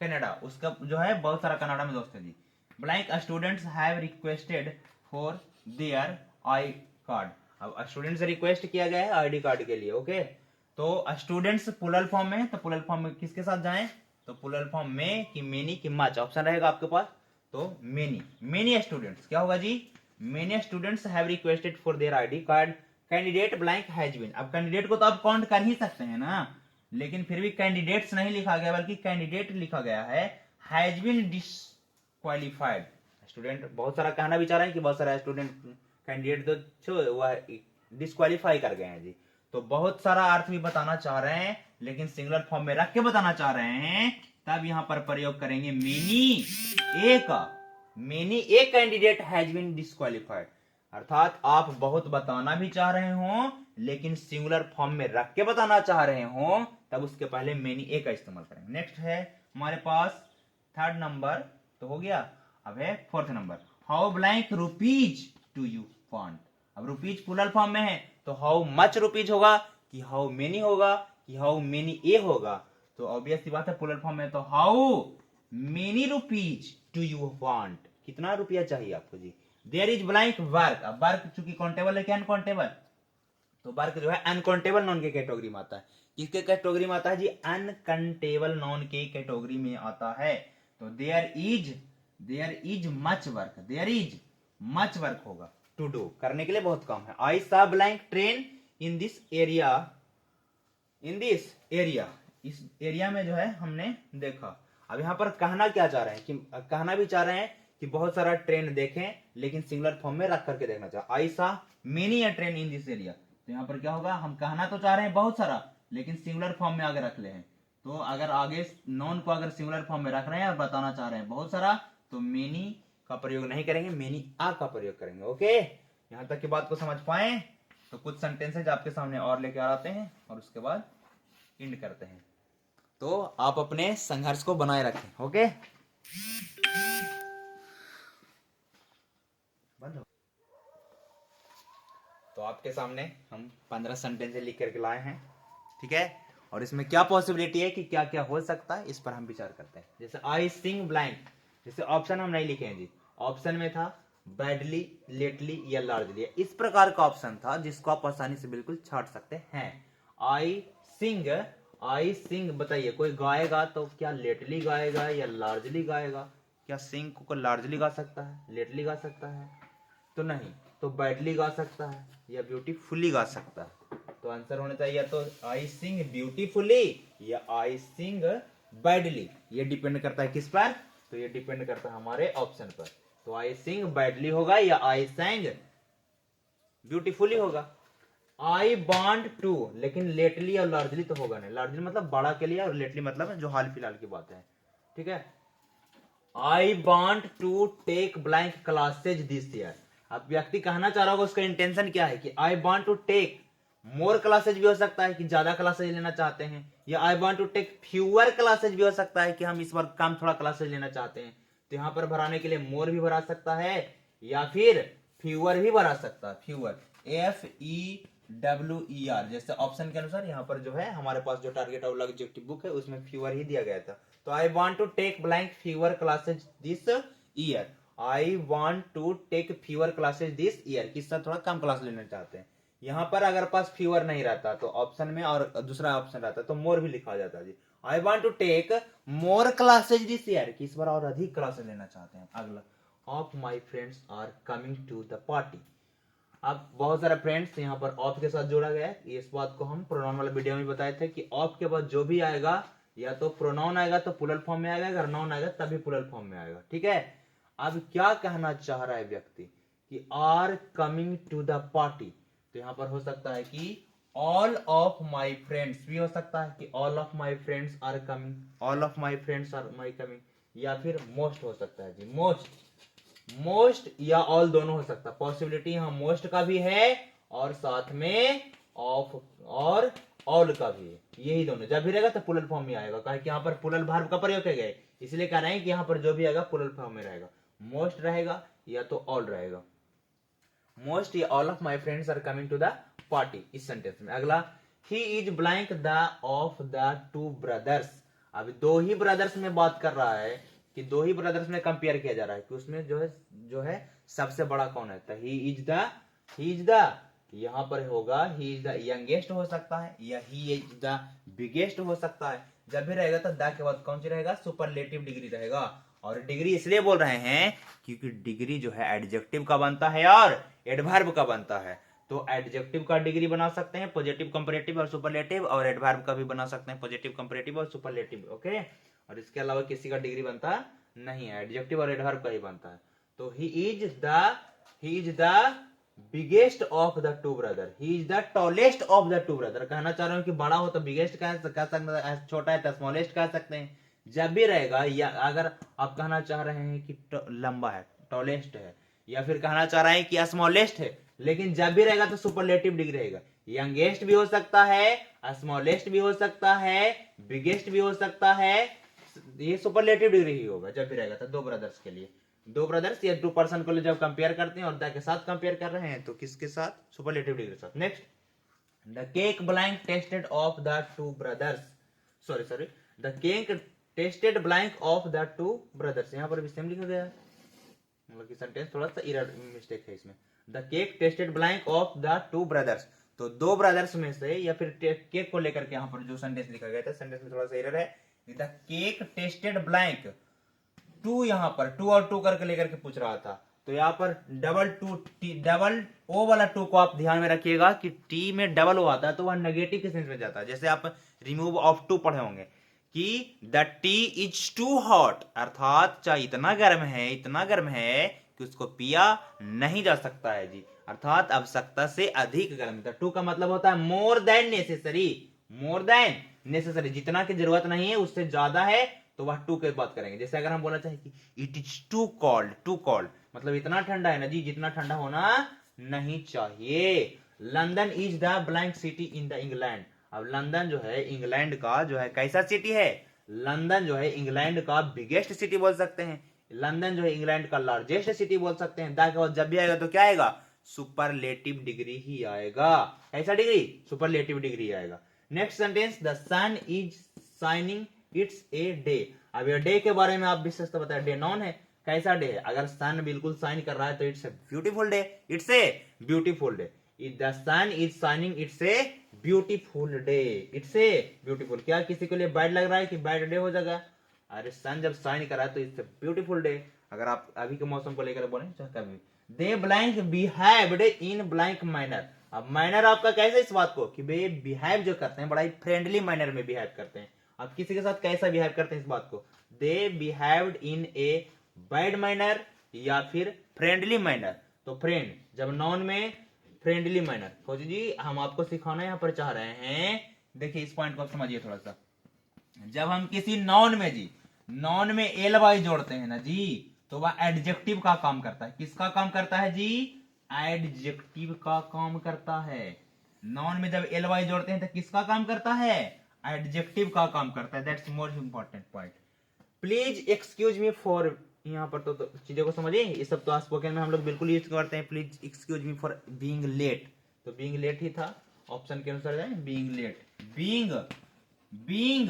Speaker 1: Canada, उसका जो है बहुत सारा कनाडा में दोस्त है जी। Blank students have requested for their I card. अब स्टूडेंट से रिक्वेस्ट किया गया है आईडी कार्ड के लिए। ओके, तो स्टूडेंट्स प्लुरल फॉर्म में, तो प्लुरल फॉर्म में किसके साथ जाएं? तो प्लुरल फॉर्म में कि मेनी कि मच, ऑप्शन रहेगा आपके पास। तो मेनी, मेनी स्टूडेंट्स क्या होगा जी? Many students have requested for their ID card, candidate blank has been. अब कैंडिडेट को तो आप काउंट कर ही सकते हैं ना, लेकिन फिर भी कैंडिडेट्स नहीं लिखा गया बल्कि कैंडिडेट लिखा गया है, हैज बीन डिस्क्वालिफाइड। स्टूडेंट बहुत सारा कहना भी चाह रहे हैं कि बहुत सारा स्टूडेंट कैंडिडेट तो वह डिस्क्वालीफाई कर गए हैं जी। तो बहुत सारा अर्थ भी बताना चाह रहे हैं, लेकिन सिंगुलर फॉर्म में रख के बताना चाह रहे हैं, तब यहां पर प्रयोग करेंगे मेनी ए का। Many a candidate has been disqualified. अर्थात आप बहुत बताना भी चाह रहे हो लेकिन सिंगुलर फॉर्म में रख के बताना चाह रहे हो, तब उसके पहले मेनी ए का इस्तेमाल करेंगे। नेक्स्ट है हमारे पास थर्ड नंबर, तो हो गया। अब है fourth number, how blank rupees to you want. अब रुपीज प्लुरल फॉर्म में है, तो हाउ मच रुपीज होगा, कि हाउ मेनी होगा, कि हाउ मेनी ए होगा? तो ऑब्वियस सी बात है प्लुरल फॉर्म में, तो how many rupees to you want, कितना रुपया चाहिए आपको जी। There is blank work. अब वर्क चूंकि काउंटेबल है, क्या अनकाउंटेबल? तो वर्क जो है अनकाउंटेबल नॉन के कैटेगरी में आता है। किसके कैटेगरी में आता है जी? अनकाउंटेबल नॉन के कैटेगरी में आता है। तो there is much work, there is much work होगा, टू डू, करने के लिए बहुत काम है। I saw blank train in this area, in this area, इस एरिया में जो है हमने देखा। अब यहां पर कहना क्या चाह रहे हैं, कि कहना भी चाह रहे हैं कि बहुत सारा ट्रेन देखें, लेकिन सिंगुलर फॉर्म में रख करके देखना चाह, आई सा many a train in this area. तो यहाँ पर क्या होगा, हम कहना तो चाह रहे हैं बहुत सारा, लेकिन सिंगुलर फॉर्म में आगे रख ले हैं। तो अगर आगे नॉन को अगर सिंगुलर फॉर्म में रख रहे हैं और बताना चाह रहे हैं बहुत सारा, तो मेनी का प्रयोग नहीं करेंगे, मेनी आ का प्रयोग करेंगे। ओके, यहां तक की बात को समझ पाए? तो कुछ सेंटेंसेज आपके सामने और लेके आते हैं और उसके बाद एंड करते हैं। तो आप अपने संघर्ष को बनाए रखें। ओके, बंद। तो आपके सामने हम 15 सेंटेंस लिख करके लाए हैं, ठीक है। और इसमें क्या पॉसिबिलिटी है कि क्या क्या हो सकता है, इस पर हम विचार करते हैं। जैसे आई सिंग ब्लैंक, जैसे ऑप्शन हम नहीं लिखे हैं जी, ऑप्शन में था बैडली, लेटली या लार्जली, इस प्रकार का ऑप्शन था जिसको आप आसानी से बिल्कुल छाट सकते हैं। आई सिंग, आई सिंग, बताइए कोई गाएगा तो क्या लेटली गाएगा या लार्जली गाएगा? क्या सिंग को लार्जली गा सकता है, लेटली गा सकता है? तो नहीं, तो बैडली गा सकता है या ब्यूटीफुली गा सकता है। तो आंसर होना चाहिए तो आई सिंग ब्यूटीफुली या आई सिंग बैडली। ये डिपेंड करता है किस पर? तो ये डिपेंड करता है हमारे ऑप्शन पर। तो आई सिंग बैडली होगा या आई सिंग ब्यूटीफुली होगा। आई वांट टू, लेकिन लेटली और लार्जली तो होगा नहीं। लार्जली मतलब बड़ा के लिए और लेटली मतलब जो हाल फिलहाल की बात है, ठीक है। I want to take blank classes this year. अब व्यक्ति कहना चाह रहा होगा उसका इंटेंशन क्या है कि I want to take more classes भी हो सकता है कि ज्यादा क्लासेज लेना चाहते हैं, या I want to take fewer classes भी हो सकता है कि हम इस बार कम थोड़ा क्लासेज लेना चाहते हैं। तो यहाँ पर भराने के लिए मोर भी भरा सकता है या फिर फ्यूअर भी भरा सकता है। फ्यूअर, FEWER, जैसे ऑप्शन के अनुसार यहाँ पर जो है हमारे पास जो टारगेट और ऑब्जेक्टिव बुक है उसमें फ्यूअर ही दिया गया था। तो I want to take blank fewer classes this year. I want to take fewer classes this year, किससे थोड़ा कम क्लास लेना चाहते हैं। यहाँ पर अगर पास फ्यूअर नहीं रहता तो ऑप्शन में और दूसरा ऑप्शन रहता तो मोर भी लिखा जाता जी। I want to take more classes this year, किस बार और अधिक क्लासेज लेना चाहते हैं। अगला, of my friends are coming to the party. अब बहुत सारे फ्रेंड्स यहाँ पर ऑफ के साथ जोड़ा गया है। इस बात को हम प्रोनाउन वाले वीडियो में बताए थे कि ऑफ के बाद जो भी आएगा या तो प्रोनाउन आएगा तो प्लूरल फॉर्म में आएगा, अगर नाउन आएगा तभी प्लूरल फॉर्म में आएगा, ठीक है। अब क्या कहना चाह रहा है व्यक्ति कि are coming to the party, तो यहाँ पर हो सकता है कि ऑल ऑफ माई फ्रेंड्स भी हो सकता है कि all of my friends are coming, all of my friends are my coming, या फिर मोस्ट हो सकता है जी, मोस्ट। मोस्ट या ऑल दोनों हो सकता है। पॉसिबिलिटी यहाँ मोस्ट का भी है और साथ में ऑफ और ऑल का भी है। यही दोनों जब भी रहेगा तो प्लूरल फॉर्म में आएगा, कहा कि यहाँ पर प्लूरल वर्ब का प्रयोग किया गया है, इसलिए कह रहे हैं कि यहाँ पर जो भी आएगा प्लूरल फॉर्म में रहेगा। मोस्ट रहेगा या तो ऑल रहेगा। मोस्ट या all of my friends are coming to the party, इस सेंटेंस में। अगला, he is blank the of the two brothers. अभी दो ही ब्रदर्स में बात कर रहा है कि दो ही ब्रदर्स में कंपेयर किया जा रहा है कि उसमें जो है सबसे बड़ा कौन है। तो ही इज द यहाँ पर होगा ही इज द यंगेस्ट हो सकता है या ही इज द बिगेस्ट हो सकता है। जब भी रहेगा तो द के बाद कौन सी रहेगा, सुपरलेटिव डिग्री रहेगा। और डिग्री इसलिए बोल रहे हैं क्योंकि डिग्री जो है एडजेक्टिव का बनता है और एडवर्ब का बनता है। तो एडजेक्टिव का डिग्री बना सकते हैं पॉजिटिव, कंपैरेटिव और सुपरलेटिव, और एडवर्ब का भी बना सकते हैं पॉजिटिव, कंपैरेटिव और सुपरलेटिव। ओके, और इसके अलावा किसी का डिग्री बनता नहीं है, एडजेक्टिव और एडवर्ब का ही बनता है। तो he is the biggest of the to brother, he is the tallest of the to brother. कहना चाह रहा हूं कि बड़ा हो तो बिगेस्ट कह सकते हैं, छोटा है तो स्मॉलेस्ट कह सकते हैं। जब भी रहेगा, या अगर आप कहना चाह रहे हैं कि लंबा है, टॉलेस्ट है, या फिर कहना चाह रहे हैं कि स्मॉलेस्ट है, लेकिन जब भी रहेगा तो सुपरलेटिव डिग्री रहेगा। यंगेस्ट भी हो सकता है, स्मॉलेस्ट भी हो सकता है, बिगेस्ट भी हो सकता है, ये सुपरलेटिव डिग्री ही होगा जब भी रहेगा। तो दो ब्रदर्स के लिए, दो ब्रदर्स या टू पर्सन को जब कंपेयर करते हैं और द के साथ कंपेयर कर रहे हैं तो किसके साथ, सुपरलेटिव डिग्री के साथ। Next, the cake blank tested of the two brothers, sorry the cake tasted blank of the two brothers, यहाँ पर भी सेम लिखा गया है, मतलब कि सेंटेंस थोड़ा सा एरर मिस्टेक है इसमें। The cake tasted blank of the two brothers, तो दो ब्रदर्स में से, या फिर केक को लेकर के यहाँ पर जो सेंटेंस लिखा गया था, सेंटेंस में थोड़ा सा एरर है। The cake tasted blank, to यहाँ पर टू और टू करके लेकर के पूछ रहा था, तो यहाँ पर डबल ओ वाला टू को आप ध्यान में रखिएगा कि टी में डबल ओ आता है तो वह नेगेटिव के सेंस में जाता है। जैसे आप रिमूव ऑफ टू पढ़े होंगे कि the tea is too hot, अर्थात चाय इतना गर्म है कि उसको पिया नहीं जा सकता है जी, अर्थात आवश्यकता से अधिक गर्म। तो टू का मतलब होता है मोर देन नेसेसरी, जितना की जरूरत नहीं है उससे ज्यादा है तो वह टू के बात करेंगे। जैसे अगर हम बोलना चाहें कि इट इज टू कॉल्ड मतलब इतना ठंडा है ना जी, जितना ठंडा होना नहीं चाहिए। London is the blank city in the England, अब लंदन जो है इंग्लैंड का जो है कैसा सिटी है, लंदन जो है इंग्लैंड का बिगेस्ट सिटी बोल सकते हैं, लंदन जो है इंग्लैंड का लार्जेस्ट सिटी बोल सकते हैं। द के बाद जब भी आएगा तो क्या आएगा, सुपरलेटिव डिग्री ही आएगा। कैसा डिग्री, सुपरलेटिव डिग्री आएगा। Next sentence, the sun is shining it's a day. अब ये डे के बारे में आप विशेषता बताए, डे नॉन है, कैसा डे है, अगर सन बिल्कुल शाइन कर रहा है तो it's a beautiful day, it's a beautiful day. The sun is shining it's a beautiful day, it's a beautiful. क्या किसी के लिए बैड लग रहा है कि बैड डे हो जाएगा, अरे सन जब शाइन कर रहा है तो इट्स ए ब्यूटीफुल डे। अगर आप अभी के मौसम को लेकर बोले कभी, they blank behaved in blank manner. अब मैनर आपका कैसे इस बात को कि वे बिहेव जो करते हैं बड़ा ही फ्रेंडली मैनर में बिहेव करते हैं। आप किसी के साथ कैसा बिहेव करते हैं इस बात को, they behaved in a bad manner या फिर फ्रेंडली मैनर। तो फ्रेंड जब नॉन में, फ्रेंडली मैनर। फौजी जी हम आपको सिखाना यहाँ पर चाह रहे हैं, देखिए इस पॉइंट को आप समझिए थोड़ा सा। जब हम किसी नॉन में जी, नॉन में एल वाई जोड़ते हैं ना जी, तो वह एडजेक्टिव का काम करता है। किसका काम करता है जी, एडजेक्टिव का काम करता है। नॉन में जब एल वाई जोड़ते हैं तो किसका काम करता है, एडजेक्टिव का काम करता है। That's most important point. Please excuse me for, यहाँ पर तो चीजों को समझिए, ये सब तो स्पोकन में हम लोग बिल्कुल यूज करते हैं। Please excuse me for being late, तो बीइंग लेट ही था, ऑप्शन के अनुसार जाए बीइंग लेट, बीइंग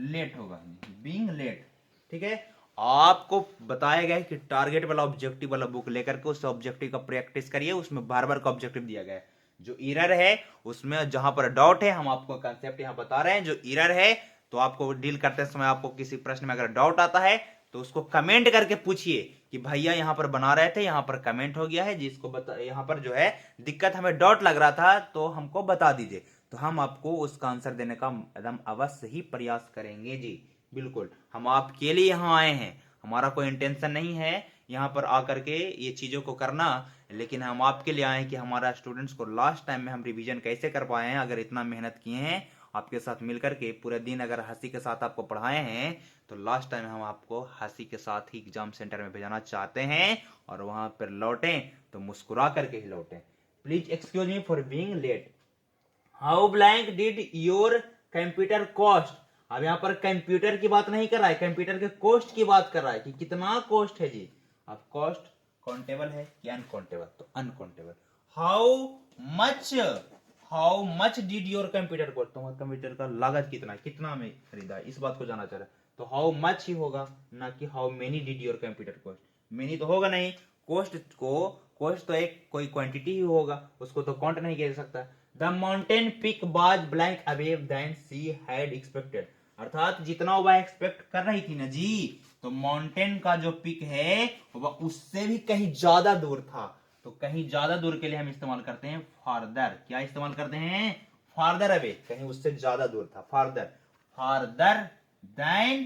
Speaker 1: लेट होगा, बीइंग लेट। ठीक है, आपको बताया गया है कि टारगेट वाला ऑब्जेक्टिव वाला बुक लेकर के उस ऑब्जेक्टिव का प्रैक्टिस करिए, उसमें बार बार का ऑब्जेक्टिव दिया गया है। जो एरर है उसमें जहां पर डाउट है, हम आपको कंसेप्ट यहां बता रहे हैं। जो एरर है तो आपको डील करते समय आपको किसी प्रश्न में अगर डाउट आता है तो उसको कमेंट करके पूछिए कि भैया यहाँ पर बना रहे थे, यहाँ पर कमेंट हो गया है, जिसको बता यहाँ पर जो है दिक्कत, हमें डाउट लग रहा था तो हमको बता दीजिए, तो हम आपको उसका आंसर देने का एकदम अवश्य ही प्रयास करेंगे जी। बिल्कुल हम आपके लिए यहाँ आए हैं, हमारा कोई इंटेंशन नहीं है यहाँ पर आकर के ये चीजों को करना, लेकिन हम आपके लिए आए हैं कि हमारा स्टूडेंट्स को लास्ट टाइम में हम रिवीजन कैसे कर पाए हैं। अगर इतना मेहनत किए हैं आपके साथ मिलकर के, पूरे दिन अगर हंसी के साथ आपको पढ़ाए हैं, तो लास्ट टाइम हम आपको हंसी के साथ ही एग्जाम सेंटर में भेजना चाहते हैं, और वहां पर लौटें तो मुस्कुरा करके ही लौटें। Please excuse me for being late. How blank did your computer cost. अब यहाँ पर कंप्यूटर की बात नहीं कर रहा है, कंप्यूटर के कॉस्ट की बात कर रहा है कि कितना कॉस्ट है जी। अब कॉस्ट काउंटेबल है कि अनकाउंटेबल, तो uncountable. How much did your computer cost, तुम्हारा कंप्यूटर का लागत कितना, कितना में खरीदा, इस बात को जाना चाह रहा है, तो हाउ मच ही होगा, ना कि how many did your computer cost. Many तो होगा नहीं, कॉस्ट तो एक कोई क्वांटिटी ही होगा, उसको तो काउंट नहीं किया जा सकता। The mountain peak was blank away than she had expected, अर्थात जितना वह एक्सपेक्ट कर रही थी ना जी, तो माउंटेन का जो पिक है वह उससे भी कहीं ज्यादा दूर था। तो कहीं ज्यादा दूर के लिए हम इस्तेमाल करते हैं फार्दर। क्या इस्तेमाल करते हैं, फार्दर अवे, कहीं उससे ज्यादा दूर था, farther than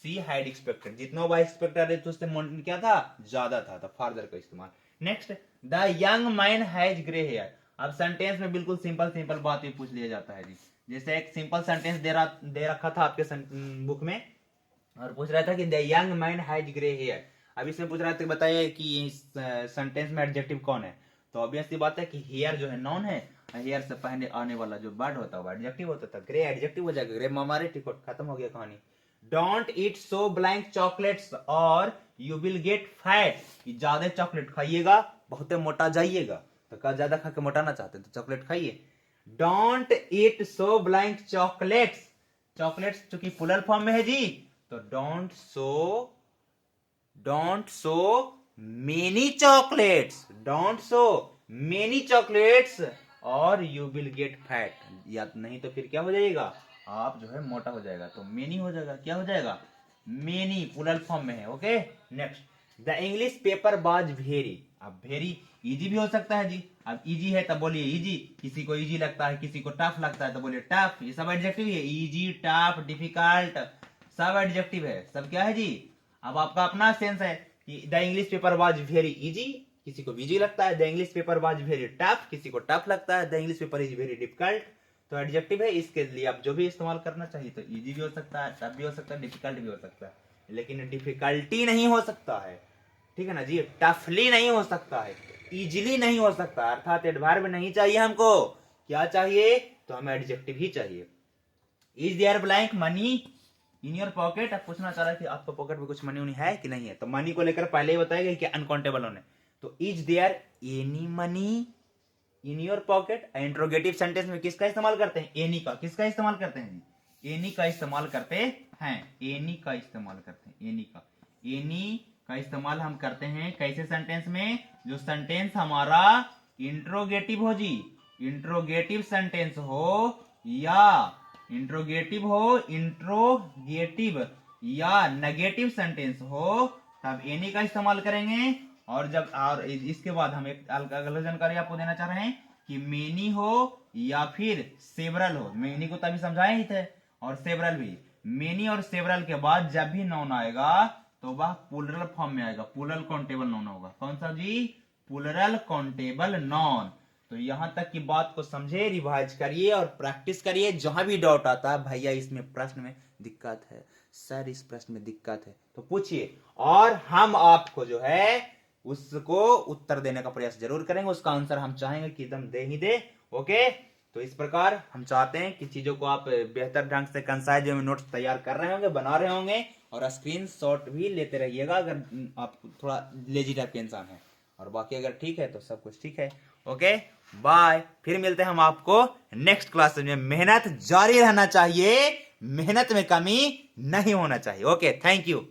Speaker 1: she had expected, जितना वह एक्सपेक्ट कर रहे थे उससे माउंटेन क्या था, ज्यादा था, तो फार्दर का इस्तेमाल। Next, the young man has grey hair. अब सेंटेंस में बिल्कुल सिंपल बात भी पूछ लिया जाता है जी। जैसे एक सिंपल सेंटेंस दे रखा था आपके बुक में, और पूछ रहा था कि the young man has grey hair. अब इसमें पूछ रहा था बताइए कि इस सेंटेंस में एडजेक्टिव कौन है, तो ऑब्वियसली बात है कि हेयर जो है नॉन है, हेयर से पहले आने वाला जो वर्ड होता है एडजेक्टिव होता था, ग्रे एडजेक्टिव हो जाएगा, ग्रे मामारे टिकट, खत्म हो गया कहानी। Don't eat so blank chocolates और यू विल गेट फैट, ज्यादा चॉकलेट खाइएगा बहुत मोटा जाइएगा, तो क्या ज्यादा खा के मोटाना चाहते तो चॉकलेट खाइए। Don't eat so blank chocolates, chocolates चूंकि प्लूरल फॉर्म में है जी, तो डोंट सो मेनी चॉकलेट्स और यू विल गेट फैट, या नहीं तो फिर क्या हो जाएगा, आप जो है मोटा हो जाएगा, तो मेनी हो जाएगा, क्या हो जाएगा, मेनी प्लूरल फॉर्म में है। Okay next, the English paper was very. अब वेरी इजी भी हो सकता है जी, अब इजी है तब बोलिए इजी, किसी को इजी लगता है, किसी को टफ लगता है तो बोलिए टफ, ये सब एडजेक्टिव है, इजी, टफ, डिफिकल्ट, सब एडजेक्टिव है, सब क्या है जी। अब आपका अपना सेंस है कि the English paper was very easy, किसी को इजी लगता है, the English paper was very tough, किसी को टफ लगता है, the English paper is very difficult, तो एडजेक्टिव है, इसके लिए आप जो भी इस्तेमाल करना चाहिए, तो इजी भी हो सकता है, टफ भी हो सकता है, डिफिकल्ट भी हो सकता है, लेकिन डिफिकल्टी नहीं हो सकता है, ठीक है ना जी, टफली नहीं हो सकता है, इजिली नहीं हो सकता, अर्थात एडवर्ब नहीं चाहिए हमको क्या चाहिए? तो हमें एडजेक्टिव ही चाहिए। Is there blank money in your pocket? अब पूछना चाह रहा है कि आपका पॉकेट में कुछ मनी उनी है कि नहीं है, तो मनी को लेकर पहले ही बताएगा कि अनकाउंटेबल होने। तो is there any money in your pocket? Interrogative sentence में किसका इस्तेमाल करते हैं? एनी का। किसका इस्तेमाल करते हैं? एनी का इस्तेमाल करते हैं। एनी का इस्तेमाल करते हैं। एनी का, एनी का इस्तेमाल हम करते हैं कैसे सेंटेंस में? जो सेंटेंस हमारा इंट्रोगेटिव हो जी, इंट्रोगेटिव सेंटेंस हो या इंट्रोगेटिव हो, इंट्रोगेटिव या नेगेटिव सेंटेंस हो, तब एनी का इस्तेमाल करेंगे। और जब और इसके बाद हम एक अगला जानकारी आपको देना चाह रहे हैं कि मेनी हो या फिर सेवरल हो। मेनी को तभी समझाए ही थे, और सेवरल भी। मेनी और सेवरल के बाद जब भी नाउन आएगा तो वह प्लूरल फॉर्म में आएगा, प्लूरल काउंटेबल नाउन होगा। कौन सा जी? Plural countable noun. तो यहां तक की बात को समझे, रिवाइज करिए और प्रैक्टिस करिए। जहां भी डाउट आता है, भैया इसमें प्रश्न में दिक्कत है, सर इस प्रश्न में दिक्कत है, तो पूछिए, और हम आपको जो है उसको उत्तर देने का प्रयास जरूर करेंगे। उसका आंसर हम चाहेंगे कि एकदम दे ही दे। ओके, तो इस प्रकार हम चाहते हैं कि चीजों को आप बेहतर ढंग से कंसाइज में नोट्स तैयार कर रहे होंगे, बना रहे होंगे, और स्क्रीनशॉट भी लेते रहिएगा अगर आप थोड़ा लेजी टाइप के इंसान हैं। और बाकी अगर ठीक है तो सब कुछ ठीक है। Okay, bye. फिर मिलते हैं हम आपको नेक्स्ट क्लास में। मेहनत जारी रहना चाहिए, मेहनत में कमी नहीं होना चाहिए। Okay, thank you.